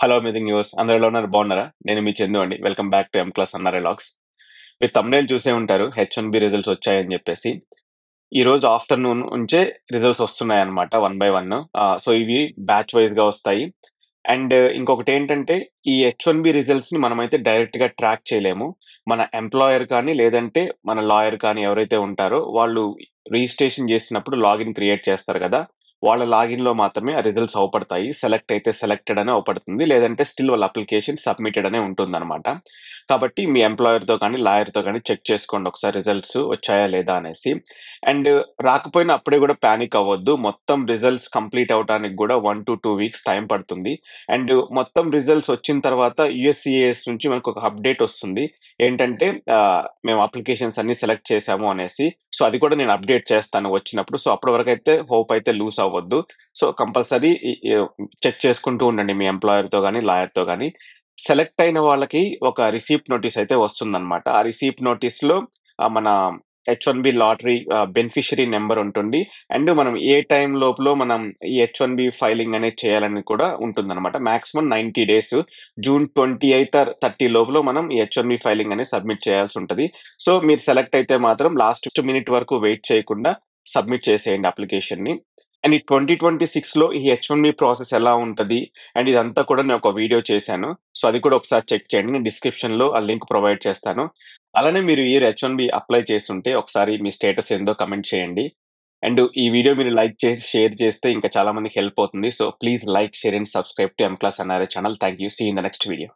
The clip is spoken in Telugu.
హలో అమేజింగ్ న్యూస్ అందరూ ఎలా ఉన్నారు బాగున్నారా? నేను మీ చందు అండి. Welcome back to M class అన్నారే లాగ్స్. మీరు thumbnail చూసే ఉంటారు H1B రిజల్ట్స్ వచ్చాయని చెప్పేసి. ఈ రోజు ఆఫ్టర్‌నూన్ నుంచే రిజల్ట్స్ వస్తున్నాయన్నమాట వన్ బై వన్. సో ఇవి బ్యాచ్ వైస్‌గా వస్తాయి. అండ్ ఇంకొకటేంటంటే ఈ H1B రిజల్ట్స్‌ని మనమైతే డైరెక్ట్‌గా ట్రాక్ చేయలేము. మన ఎంప్లాయర్ కానీ లేదంటే మన లాయర్ కానీ ఎవరైతే ఉంటారో వాళ్ళు రిజిస్ట్రేషన్ చేసినప్పుడు లాగిన్ క్రియేట్ చేస్తారు కదా! వాళ్ళ లాగిన్‌లో మాత్రమే ఆ రిజల్ట్స్ అవుపడతాయి. సెలెక్ట్ అయితే సెలెక్టెడ్ అనే అవుపడుతుంది. లేదంటే స్టిల్ వాళ్ళ అప్లికేషన్ సబ్మిటెడ్ అనే ఉంటుందన్నమాట. కాబట్టి మీ ఎంప్లాయర్‌తో కానీ, లాయర్‌తో కానీ చెక్ చేసుకోండి ఒకసారి రిజల్ట్స్ వచ్చాయా లేదా అనేసి. అండ్ రాకపోయినా అప్పుడే కూడా పానిక్ అవ్వొద్దు. మొత్తం రిజల్ట్స్ కంప్లీట్ అవ్వటానికి కూడా 1-2 వీక్స్ టైం పడుతుంది. అండ్ మొత్తం రిజల్ట్స్ వచ్చిన తర్వాత యూఎస్‌సిఎస్ నుంచి మనకొక అప్డేట్ వస్తుంది. ఏంటంటే మేము అప్లికేషన్స్ అన్నీ సెలెక్ట్ చేశాము అనేసి. సో అది కూడా నేను అప్డేట్ చేస్తాను వచ్చినప్పుడు. సో అప్పటి వరకైతే హోప్ అయితే లూజ్ అవ్వద్దు. సో కంపల్సరీ చెక్ చేసుకుంటూ ఉండండి మీ ఎంప్లాయర్‌తో గాని, లాయర్‌తో గాని. సెలెక్ట్ అయిన వాళ్ళకి ఒక రిసిప్ట్ నోటీస్ అయితే వస్తుందన్నమాట. ఆ రిసిప్ట్ నోటీస్‌లో మన H1B లాటరీ బెనిఫిషియరీ నంబర్ ఉంటుంది. అండ్ మనం ఏ టైం లోపులో మనం ఈ H1B ఫైలింగ్ అనేది చేయాలని కూడా ఉంటుందన్నమాట. Maximum 90 days. జూన్ 28 ఆర్ 30 లోపల మనం ఈ H1B ఫైలింగ్ అనేది సబ్మిట్ చేయాల్సి ఉంటది. సో మీరు సెలెక్ట్ అయితే మాత్రం లాస్ట్ మినిట్ వరకు వెయిట్ చేయకుండా సబ్మిట్ చేసేయండి అప్లికేషన్‌ని. అండ్ ఈ 2026లో ఈ H1B ప్రాసెస్ ఎలా ఉంటది? అండ్ ఇదంతా కూడా నేను ఒక వీడియో చేశాను. సో అది కూడా ఒకసారి చెక్ చేయండి. నేను డిస్క్రిప్షన్‌లో ఆ లింక్ ప్రొవైడ్ చేస్తాను. అలానే మీరు ఈ ఇయర్ H1B అప్లై చేసుంటే ఒకసారి మీ స్టేటస్ ఏందో కమెంట్ చేయండి. అండ్ ఈ వీడియో మీరు లైక్ చేసి, షేర్ చేస్తే ఇంకా చాలా మందికి హెల్ప్ అవుతుంది. So please like, share and subscribe to M class NRI channel. Thank you. See you in the next video.